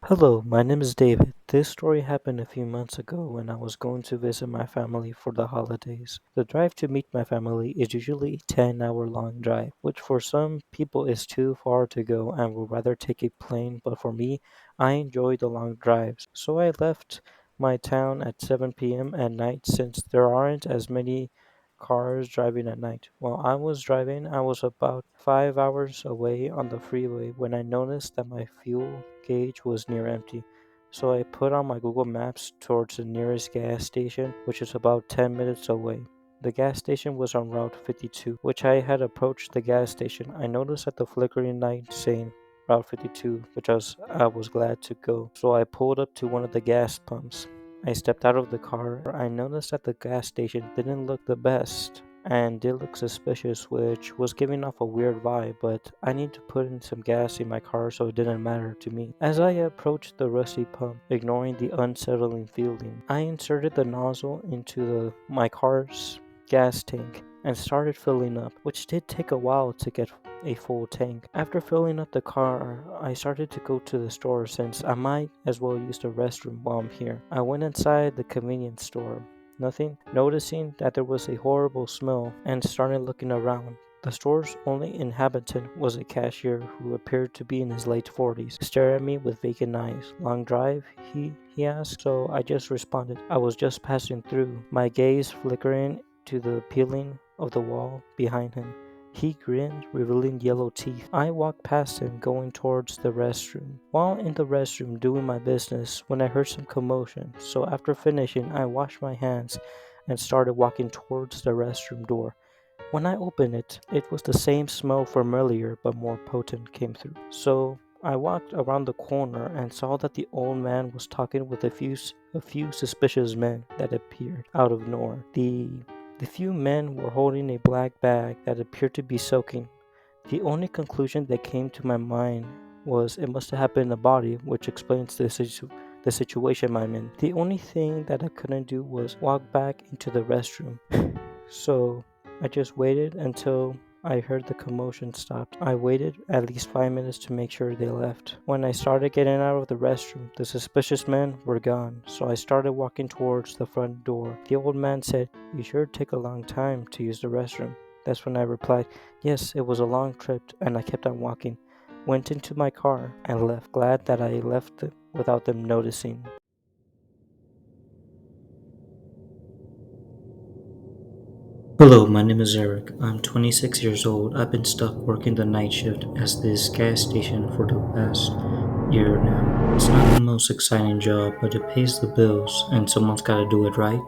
Hello, my name is David. This story happened a few months ago when I was going to visit my family for the holidays. The drive to meet my family is usually a 10-hour long drive, which for some people is too far to go and would rather take a plane, but for me, I enjoy the long drives. So I left my town at 7 p.m. at night since there aren't as many cars driving at night. While I was driving, I was about 5 hours away on the freeway when I noticed that my fuel gauge was near empty. So I put on my Google Maps towards the nearest gas station, which is about 10 minutes away. The gas station was on Route 52, which I had approached the gas station. I noticed at the flickering light saying Route 52, which I was glad to go. So I pulled up to one of the gas pumps. I stepped out of the car. I noticed that the gas station didn't look the best and did look suspicious, which was giving off a weird vibe, but I need to put in some gas in my car so it didn't matter to me. As I approached the rusty pump, ignoring the unsettling feeling, I inserted the nozzle into my car's gas tank and started filling up, which did take a while to get a full tank. After filling up the car, I started to go to the store since I might as well use the restroom while I'm here. I went inside the convenience store, nothing, noticing that there was a horrible smell and started looking around. The store's only inhabitant was a cashier who appeared to be in his late 40s, staring at me with vacant eyes. Long drive? He asked, so I just responded. I was just passing through, my gaze flickering to the peeling of the wall behind him. He grinned, revealing yellow teeth. I walked past him, going towards the restroom. While in the restroom doing my business, when I heard some commotion, so after finishing, I washed my hands and started walking towards the restroom door. When I opened it, it was the same smell from earlier, but more potent came through. So I walked around the corner and saw that the old man was talking with a few suspicious men that appeared out of nowhere. The few men were holding a black bag that appeared to be soaking. The only conclusion that came to my mind was it must have happened in the body, which explains the situation I'm in. The only thing that I couldn't do was walk back into the restroom. So I just waited until I heard the commotion stopped. I waited at least 5 minutes to make sure they left. When I started getting out of the restroom, the suspicious men were gone, so I started walking towards the front door. The old man said, "You sure take a long time to use the restroom." That's when I replied, "Yes, it was a long trip," and I kept on walking. Went into my car and left, glad that I left without them noticing. Hello, my name is Eric. I'm 26 years old. I've been stuck working the night shift at this gas station for the past year now. It's not the most exciting job, but it pays the bills, and someone's gotta do it right.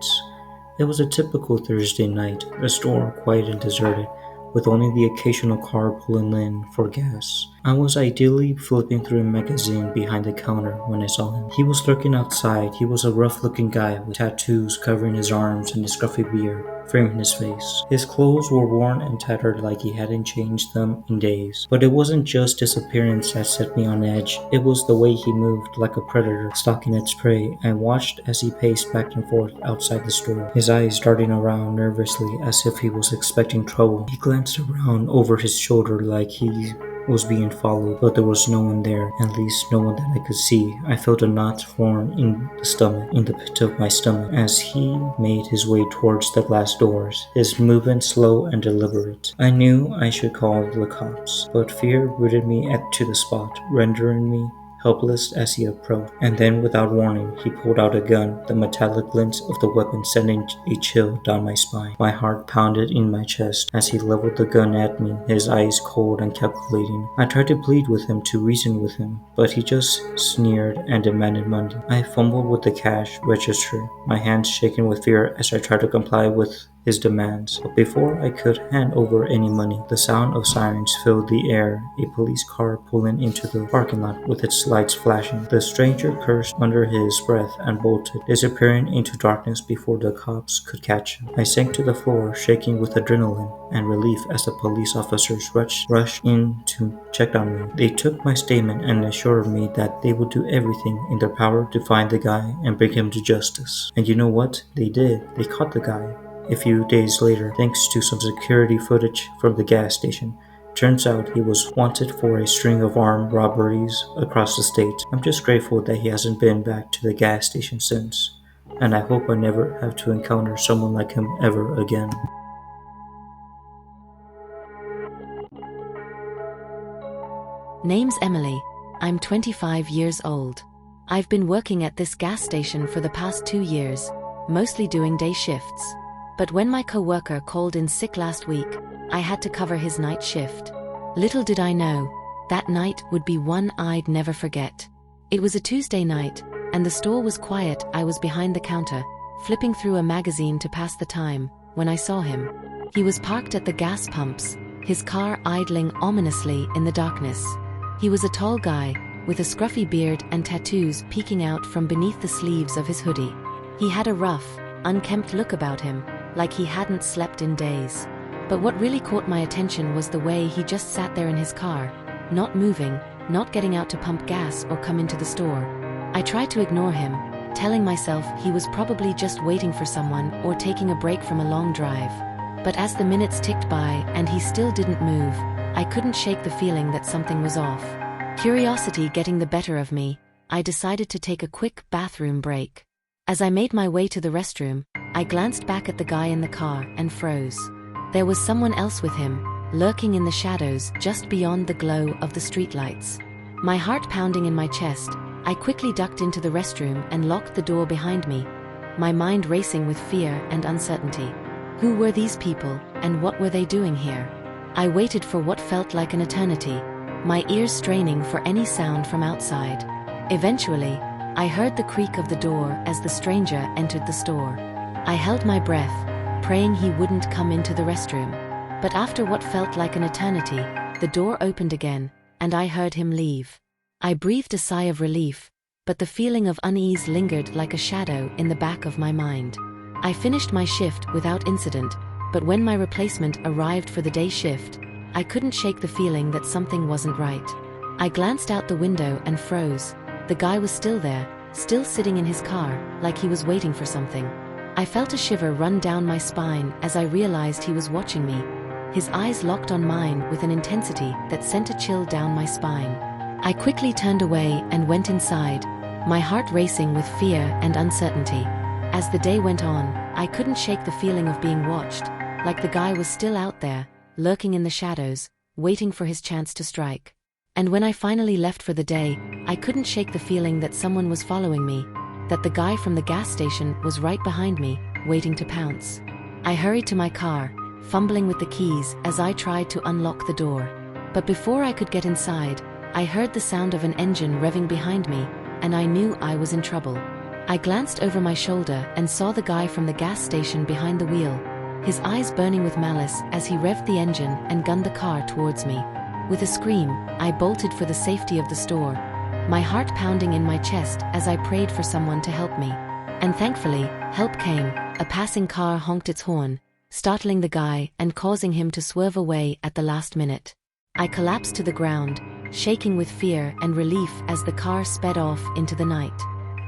It was a typical Thursday night, the store quiet and deserted, with only the occasional car pulling in for gas. I was ideally flipping through a magazine behind the counter when I saw him. He was lurking outside. He was a rough looking guy with tattoos covering his arms and a scruffy beard framing his face. His clothes were worn and tattered like he hadn't changed them in days. But it wasn't just his appearance that set me on edge, it was the way he moved like a predator stalking its prey. I watched as he paced back and forth outside the store, his eyes darting around nervously as if he was expecting trouble. He glanced around over his shoulder like he was being followed, but there was no one there, at least no one that I could see. I felt a knot form in the pit of my stomach, as he made his way towards the glass doors, his movement slow and deliberate. I knew I should call the cops, but fear rooted me to the spot, rendering me helpless as he approached. And then, without warning, he pulled out a gun, the metallic glint of the weapon sending a chill down my spine. My heart pounded in my chest as he leveled the gun at me, his eyes cold and calculating. I tried to plead with him, to reason with him, but he just sneered and demanded money. I fumbled with the cash register, my hands shaking with fear as I tried to comply with his demands. But before I could hand over any money, the sound of sirens filled the air, a police car pulling into the parking lot with its lights flashing. The stranger cursed under his breath and bolted, disappearing into darkness before the cops could catch him. I sank to the floor, shaking with adrenaline and relief as the police officers rushed in to check on me. They took my statement and assured me that they would do everything in their power to find the guy and bring him to justice. And you know what? They did. They caught the guy. A few days later, thanks to some security footage from the gas station, Turns out he was wanted for a string of armed robberies across the state. I'm just grateful that he hasn't been back to the gas station since, and I hope I never have to encounter someone like him ever again. Name's Emily. I'm 25 years old. I've been working at this gas station for the past 2 years, mostly doing day shifts. But when my coworker called in sick last week, I had to cover his night shift. Little did I know, that night would be one I'd never forget. It was a Tuesday night, and the store was quiet. I was behind the counter, flipping through a magazine to pass the time, when I saw him. He was parked at the gas pumps, his car idling ominously in the darkness. He was a tall guy, with a scruffy beard and tattoos peeking out from beneath the sleeves of his hoodie. He had a rough, unkempt look about him, like he hadn't slept in days. But what really caught my attention was the way he just sat there in his car, not moving, not getting out to pump gas or come into the store. I tried to ignore him, telling myself he was probably just waiting for someone or taking a break from a long drive. But as the minutes ticked by and he still didn't move, I couldn't shake the feeling that something was off. Curiosity getting the better of me, I decided to take a quick bathroom break. As I made my way to the restroom, I glanced back at the guy in the car and froze. There was someone else with him, lurking in the shadows just beyond the glow of the streetlights. My heart pounding in my chest, I quickly ducked into the restroom and locked the door behind me, my mind racing with fear and uncertainty. Who were these people, and what were they doing here? I waited for what felt like an eternity, my ears straining for any sound from outside. Eventually, I heard the creak of the door as the stranger entered the store. I held my breath, praying he wouldn't come into the restroom. But after what felt like an eternity, the door opened again, and I heard him leave. I breathed a sigh of relief, but the feeling of unease lingered like a shadow in the back of my mind. I finished my shift without incident, but when my replacement arrived for the day shift, I couldn't shake the feeling that something wasn't right. I glanced out the window and froze. The guy was still there, still sitting in his car, like he was waiting for something. I felt a shiver run down my spine as I realized he was watching me. His eyes locked on mine with an intensity that sent a chill down my spine. I quickly turned away and went inside, my heart racing with fear and uncertainty. As the day went on, I couldn't shake the feeling of being watched, like the guy was still out there, lurking in the shadows, waiting for his chance to strike. And when I finally left for the day, I couldn't shake the feeling that someone was following me, that the guy from the gas station was right behind me, waiting to pounce. I hurried to my car, fumbling with the keys as I tried to unlock the door. But before I could get inside, I heard the sound of an engine revving behind me, and I knew I was in trouble. I glanced over my shoulder and saw the guy from the gas station behind the wheel, his eyes burning with malice as he revved the engine and gunned the car towards me. With a scream, I bolted for the safety of the store, my heart pounding in my chest as I prayed for someone to help me. And thankfully, help came. A passing car honked its horn, startling the guy and causing him to swerve away at the last minute. I collapsed to the ground, shaking with fear and relief as the car sped off into the night.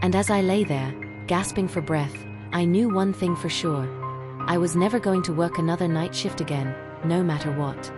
And as I lay there, gasping for breath, I knew one thing for sure. I was never going to work another night shift again, no matter what.